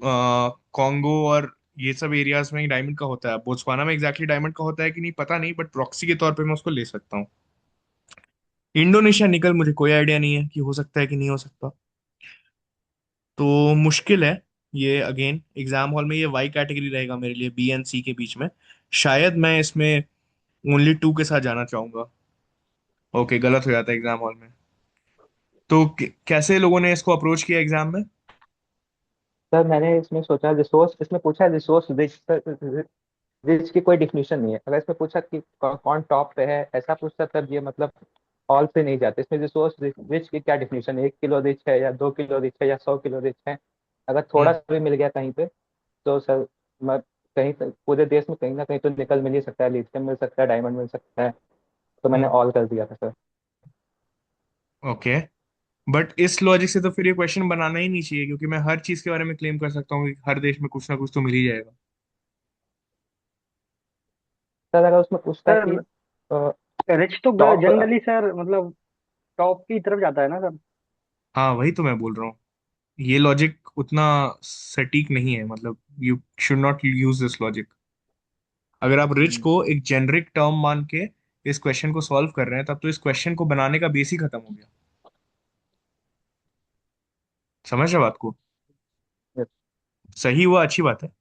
कॉन्गो और ये सब एरियाज में डायमंड का होता है। बोत्सवाना में एग्जैक्टली डायमंड का होता है कि नहीं पता नहीं, बट प्रॉक्सी के तौर पे मैं उसको ले सकता हूँ। इंडोनेशिया निकल, मुझे कोई आइडिया नहीं है कि हो सकता है कि नहीं हो सकता, तो मुश्किल है। ये अगेन एग्जाम हॉल में ये वाई कैटेगरी रहेगा मेरे लिए, बी एंड सी के बीच में। शायद मैं इसमें ओनली टू के साथ जाना चाहूंगा। ओके, गलत हो जाता है एग्जाम हॉल में। तो कैसे लोगों ने इसको अप्रोच किया एग्जाम में? सर मैंने इसमें सोचा रिसोर्स, इसमें पूछा रिसोर्स रिच, रिच की कोई डिफिनीशन नहीं है। अगर इसमें पूछा कि कौन टॉप पे है ऐसा पूछता, तब ये मतलब ऑल पे नहीं जाते। इसमें रिसोर्स रिच की क्या डिफिनीशन है, 1 किलो रिच है या 2 किलो रिच है या 100 किलो रिच है? अगर थोड़ा हम्म। सा भी मिल गया कहीं पे, तो सर मैं कहीं पूरे देश में कहीं ना कहीं तो निकल मिल ही सकता है, लिथियम मिल सकता है, डायमंड मिल सकता है। तो मैंने हम्म। ऑल कर दिया था सर। ओके, बट इस लॉजिक से तो फिर ये क्वेश्चन बनाना ही नहीं चाहिए, क्योंकि मैं हर चीज के बारे में क्लेम कर सकता हूँ कि हर देश में कुछ ना कुछ तो मिल ही जाएगा। सर अगर उसमें पूछता कि सर रिच तो टॉप, जनरली सर मतलब टॉप की तरफ जाता है ना सर। हाँ वही तो मैं बोल रहा हूँ, ये लॉजिक उतना सटीक नहीं है, मतलब you should not use this logic. अगर आप रिच को एक जेनरिक टर्म मान के इस क्वेश्चन को सॉल्व कर रहे हैं, तब तो इस क्वेश्चन को बनाने का बेस ही खत्म हो गया। समझ रहे हो बात को? Yes. सही हुआ, अच्छी बात है,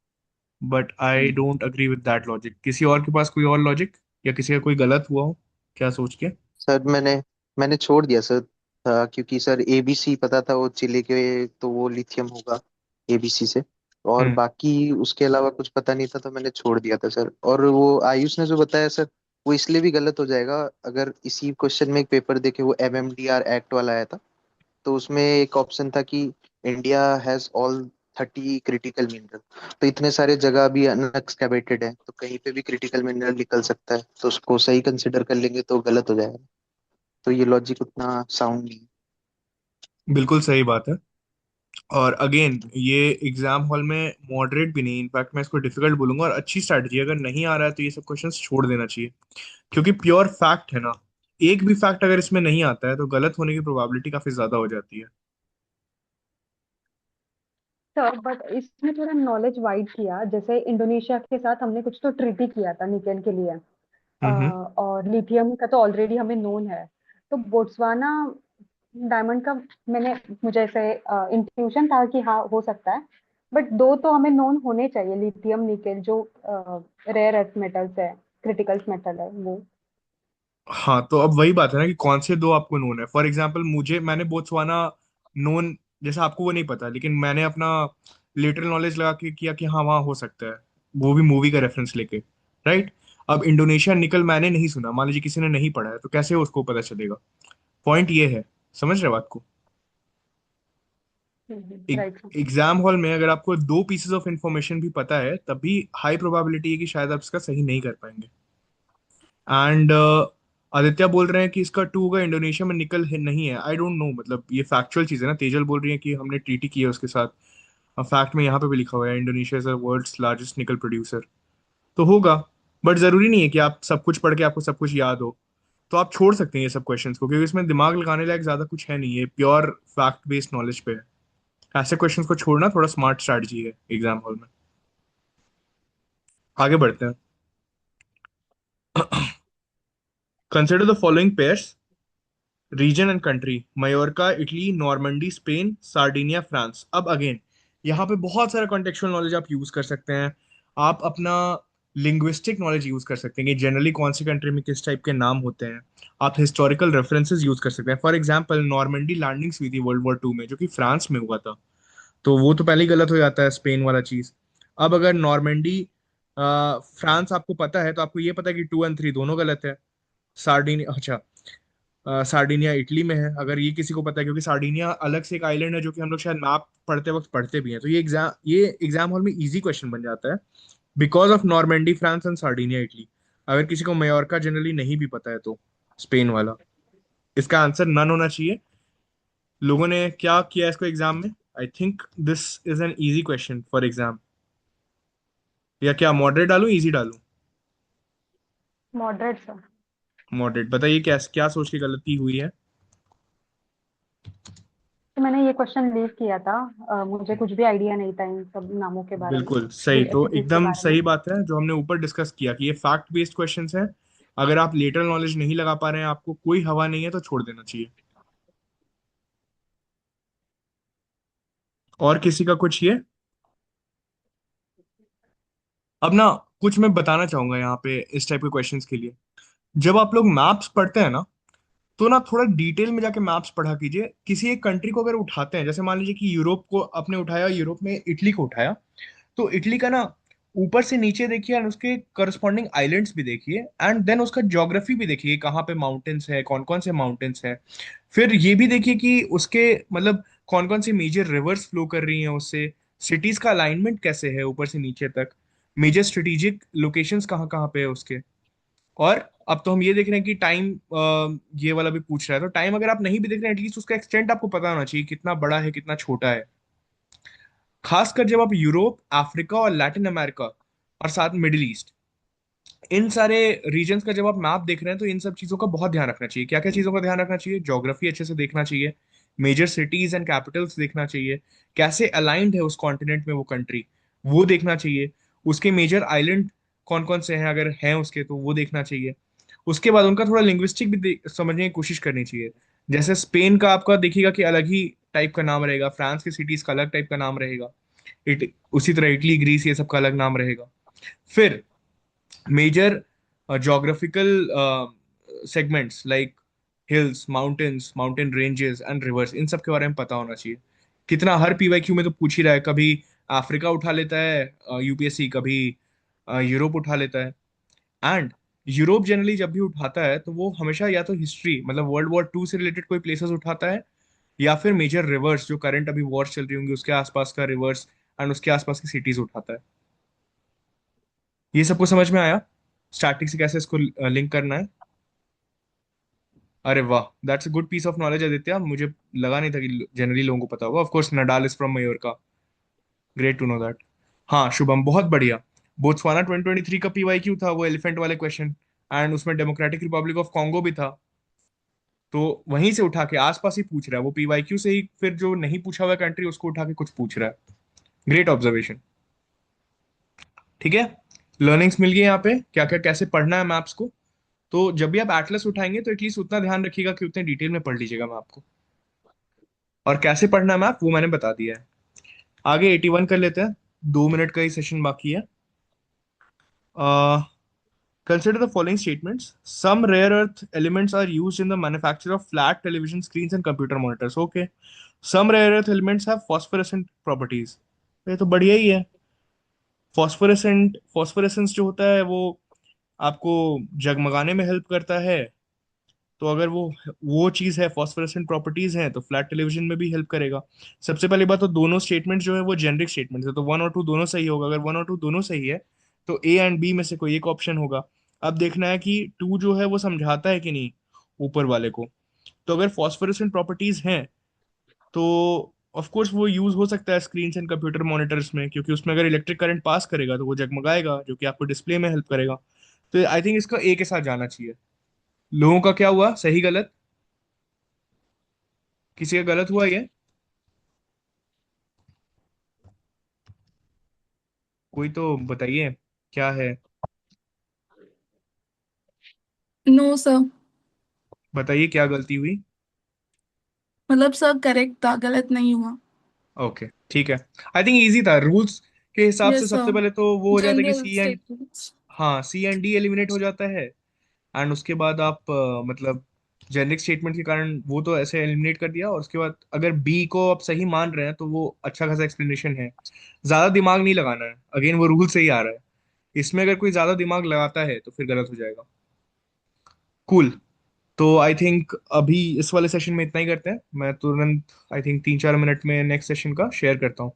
but I hmm. Don't agree with that logic. किसी और के पास कोई और लॉजिक, या किसी का कोई गलत हुआ हो क्या सोच के? सर मैंने छोड़ दिया सर, क्योंकि सर एबीसी पता था वो चिले के, तो वो लिथियम होगा एबीसी से। और हम्म। बाकी उसके अलावा कुछ पता नहीं था, तो मैंने छोड़ दिया था सर। और वो आयुष ने जो बताया सर, वो इसलिए भी गलत हो जाएगा। अगर इसी क्वेश्चन में एक पेपर देखे, वो एमएमडीआर एक्ट वाला आया था, तो उसमें एक ऑप्शन था कि India has all 30 critical mineral. तो इतने सारे जगह अभी अनएक्सकैवेटेड है, तो कहीं पे भी क्रिटिकल मिनरल निकल सकता है, तो उसको सही कंसिडर कर लेंगे तो गलत हो जाएगा। तो ये लॉजिक उतना साउंड नहीं है। बिल्कुल सही बात है। और अगेन ये एग्जाम हॉल में मॉडरेट भी नहीं, इनफैक्ट मैं इसको डिफिकल्ट बोलूंगा। और अच्छी स्ट्रैटेजी, अगर नहीं आ रहा है तो ये सब क्वेश्चंस छोड़ देना चाहिए, क्योंकि प्योर फैक्ट है ना। एक भी फैक्ट अगर इसमें नहीं आता है तो गलत होने की प्रोबेबिलिटी काफी ज्यादा हो जाती है। सर बट इसमें थोड़ा नॉलेज वाइड किया, जैसे इंडोनेशिया के साथ हमने कुछ तो ट्रीटी किया था निकेल के लिए। हम्म। और लिथियम का तो ऑलरेडी हमें नोन है। तो बोट्सवाना डायमंड का मैंने मुझे ऐसे इंट्यूशन था कि हाँ हो सकता है। बट दो तो हमें नोन होने चाहिए, लिथियम निकेल जो रेयर अर्थ मेटल्स है, क्रिटिकल मेटल है वो। हाँ, तो अब वही बात है ना कि कौन से दो आपको नोन है। फॉर एग्जाम्पल मैंने बोत्सवाना नोन, जैसा आपको वो नहीं पता, लेकिन मैंने अपना लिटरल नॉलेज लगा के किया कि हाँ वहाँ हो सकता है, वो भी मूवी का रेफरेंस लेके, राइट। अब इंडोनेशिया निकल मैंने नहीं सुना, मान लीजिए किसी ने नहीं पढ़ा है, तो कैसे उसको पता चलेगा? पॉइंट ये है, समझ रहे बात को? राइट। एग्जाम हॉल में अगर आपको दो पीसेस ऑफ इंफॉर्मेशन भी पता है, तब भी हाई प्रोबेबिलिटी है कि शायद आप इसका सही नहीं कर पाएंगे। एंड आदित्य बोल रहे हैं कि इसका टू का इंडोनेशिया में निकल है नहीं है। आई डोंट नो, मतलब ये फैक्चुअल चीज है ना। तेजल बोल रही है कि हमने ट्रीटी की है उसके साथ, और फैक्ट में यहाँ पे भी लिखा हुआ है Indonesia is the world's largest nickel producer. तो होगा, बट जरूरी नहीं है कि आप सब कुछ पढ़ के आपको सब कुछ याद हो। तो आप छोड़ सकते हैं ये सब क्वेश्चंस को, क्योंकि इसमें दिमाग लगाने लायक ज्यादा कुछ है नहीं, ये प्योर फैक्ट बेस्ड नॉलेज पे है। ऐसे क्वेश्चंस को छोड़ना थोड़ा स्मार्ट स्ट्रैटेजी है एग्जाम हॉल में। आगे बढ़ते हैं। Consider the following pairs, region and country: Majorca Italy, Normandy Spain, Sardinia France. अब अगेन यहाँ पे बहुत सारा कॉन्टेक्चुअल नॉलेज आप यूज कर सकते हैं। आप अपना लिंग्विस्टिक नॉलेज यूज कर सकते हैं कि जनरली कौन सी कंट्री में किस टाइप के नाम होते हैं। आप हिस्टोरिकल रेफरेंसेस यूज कर सकते हैं। फॉर एग्जाम्पल नॉर्मंडी लैंडिंग्स हुई थी वर्ल्ड वॉर 2 में, जो कि फ्रांस में हुआ था, तो वो तो पहले ही गलत हो जाता है, स्पेन वाला चीज। अब अगर नॉर्मंडी फ्रांस आपको पता है, तो आपको ये पता है कि 2 और 3 दोनों गलत है। सार्डिनिया, अच्छा, सार्डिनिया इटली में है, अगर ये किसी को पता है, क्योंकि सार्डिनिया अलग से एक आइलैंड है जो कि हम लोग शायद मैप पढ़ते वक्त पढ़ते भी हैं। तो ये एग्जाम हॉल में इजी क्वेश्चन बन जाता है, because of Normandy France and Sardinia Italy. अगर किसी को मयोर्का जनरली नहीं भी पता है, तो स्पेन वाला, इसका आंसर नन होना चाहिए। लोगों ने क्या किया इसको एग्जाम में? I think this is an easy question for exam. या क्या मॉडरेट डालूं, इजी डालूं? Moderate sir. मॉडरेट। बताइए क्या क्या सोच के गलती हुई है? तो मैंने ये क्वेश्चन लीव किया था। मुझे कुछ भी आइडिया नहीं था इन सब नामों के बारे में, बिल्कुल सही, तो ऐसी चीज के एकदम बारे में। सही बात है जो हमने ऊपर डिस्कस किया कि ये फैक्ट बेस्ड क्वेश्चंस हैं। अगर आप लेटरल नॉलेज नहीं लगा पा रहे हैं, आपको कोई हवा नहीं है, तो छोड़ देना चाहिए। और किसी का कुछ ये? अब ना कुछ मैं बताना चाहूंगा यहाँ पे इस टाइप के क्वेश्चंस के लिए। जब आप लोग मैप्स पढ़ते हैं ना, तो ना थोड़ा डिटेल में जाके मैप्स पढ़ा कीजिए। किसी एक कंट्री को अगर उठाते हैं, जैसे मान लीजिए कि यूरोप को आपने उठाया, यूरोप में इटली को उठाया, तो इटली का ना ऊपर से नीचे देखिए, एंड उसके करस्पॉन्डिंग आइलैंड्स भी देखिए, एंड देन उसका ज्योग्राफी भी देखिए, कहाँ पे माउंटेन्स है, कौन कौन से माउंटेन्स हैं। फिर ये भी देखिए कि उसके मतलब कौन कौन सी मेजर रिवर्स फ्लो कर रही हैं उससे, सिटीज का अलाइनमेंट कैसे है ऊपर से नीचे तक, मेजर स्ट्रेटेजिक लोकेशंस कहाँ कहाँ पे है उसके। और अब तो हम ये देख रहे हैं कि टाइम, ये वाला भी पूछ रहा है, तो टाइम अगर आप नहीं भी देख रहे हैं, एटलीस्ट उसका एक्सटेंट आपको पता होना चाहिए, कितना बड़ा है कितना छोटा है। खासकर जब आप यूरोप, अफ्रीका और लैटिन अमेरिका, और साथ मिडिल ईस्ट, इन सारे रीजन्स का जब आप मैप देख रहे हैं, तो इन सब चीजों का बहुत ध्यान रखना चाहिए। क्या क्या चीजों का ध्यान रखना चाहिए? ज्योग्राफी अच्छे से देखना चाहिए, मेजर सिटीज एंड कैपिटल्स देखना चाहिए, कैसे अलाइंड है उस कॉन्टिनेंट में वो कंट्री, वो देखना चाहिए, उसके मेजर आइलैंड कौन कौन से हैं, अगर हैं उसके तो वो देखना चाहिए। उसके बाद उनका थोड़ा लिंग्विस्टिक भी समझने की कोशिश करनी चाहिए। जैसे स्पेन का आपका देखिएगा कि अलग ही टाइप का नाम रहेगा, फ्रांस की सिटीज का अलग टाइप का नाम रहेगा, उसी तरह इटली ग्रीस ये सब का अलग नाम रहेगा। फिर major geographical segments like hills, mountains, mountain ranges and rivers, इन सब के बारे में पता होना चाहिए। कितना हर पीवाईक्यू में तो पूछ ही रहा है, कभी अफ्रीका उठा लेता है यूपीएससी, कभी यूरोप उठा लेता है। एंड यूरोप जनरली जब भी उठाता है तो वो हमेशा या तो हिस्ट्री मतलब वर्ल्ड वॉर 2 से रिलेटेड कोई प्लेसेस उठाता है, या फिर मेजर रिवर्स जो करंट अभी वॉर चल रही होंगी उसके आसपास का रिवर्स एंड उसके आसपास की सिटीज उठाता है। ये सबको समझ में आया स्टार्टिंग से कैसे इसको लिंक करना है? अरे वाह, that's a good piece of knowledge Aditya, मुझे लगा नहीं था कि जनरली लोगों को पता होगा। Of course Nadal is from Majorca, great to know that. हाँ शुभम, बहुत बढ़िया। बोत्सवाना 2023 का पीवाईक्यू था वो एलिफेंट वाले क्वेश्चन, एंड उसमें डेमोक्रेटिक रिपब्लिक ऑफ कॉन्गो भी था, तो वहीं से उठा के आसपास ही पूछ रहा है वो पीवाईक्यू से ही, फिर जो नहीं पूछा हुआ कंट्री उसको उठा के कुछ पूछ रहा है। Great observation. ठीक है, लर्निंग्स मिल गई यहाँ पे क्या क्या कैसे पढ़ना है मैप्स को। तो जब भी आप एटलस उठाएंगे तो एटलीस्ट उतना ध्यान रखिएगा कि उतने डिटेल में पढ़ लीजिएगा मैप को, और कैसे पढ़ना है मैप वो मैंने बता दिया है। आगे 81 कर लेते हैं, 2 मिनट का ही सेशन बाकी है। Consider the following statements. Some rare earth elements are used in the manufacture of flat television screens and computer monitors. Okay. Some rare earth elements have phosphorescent properties. ये तो बढ़िया ही है। फॉस्फोरेसेंस जो होता है वो आपको जगमगाने में हेल्प करता है। तो अगर वो चीज है, फॉस्फोरेसेंट प्रॉपर्टीज हैं, तो फ्लैट टेलीविजन में भी हेल्प करेगा। सबसे पहली बात तो दोनों स्टेटमेंट जो है वो जेनरिक स्टेटमेंट है, तो 1 और 2 दोनों सही होगा। अगर 1 और 2 दोनों सही है तो ए एंड बी में से कोई एक ऑप्शन होगा। अब देखना है कि 2 जो है वो समझाता है कि नहीं ऊपर वाले को। तो अगर फॉस्फोरेसेंट प्रॉपर्टीज हैं तो ऑफ कोर्स वो यूज हो सकता है स्क्रीन एंड कंप्यूटर मॉनिटर्स में, क्योंकि उसमें अगर इलेक्ट्रिक करंट पास करेगा तो वो जगमगाएगा, जो कि आपको डिस्प्ले में हेल्प करेगा। तो आई थिंक इसका ए के साथ जाना चाहिए। लोगों का क्या हुआ, सही गलत? किसी का गलत हुआ ये? कोई तो बताइए क्या है। नो सर, बताइए क्या गलती हुई। मतलब सर करेक्ट था, गलत नहीं हुआ। ओके ठीक है। आई थिंक इजी था रूल्स के हिसाब से। यस सबसे सर, पहले तो वो हो जाता है कि जनरल सी एंड, स्टेटमेंट्स। हाँ सी एंड डी एलिमिनेट हो जाता है। एंड उसके बाद आप मतलब जेनरिक स्टेटमेंट के कारण वो तो ऐसे एलिमिनेट कर दिया, और उसके बाद अगर बी को आप सही मान रहे हैं तो वो अच्छा खासा एक्सप्लेनेशन है। ज्यादा दिमाग नहीं लगाना है, अगेन वो रूल से ही आ रहा है। इसमें अगर कोई ज्यादा दिमाग लगाता है तो फिर गलत हो जाएगा। कूल। तो आई थिंक अभी इस वाले सेशन में इतना ही करते हैं। मैं तुरंत आई थिंक 3-4 मिनट में नेक्स्ट सेशन का शेयर करता हूँ।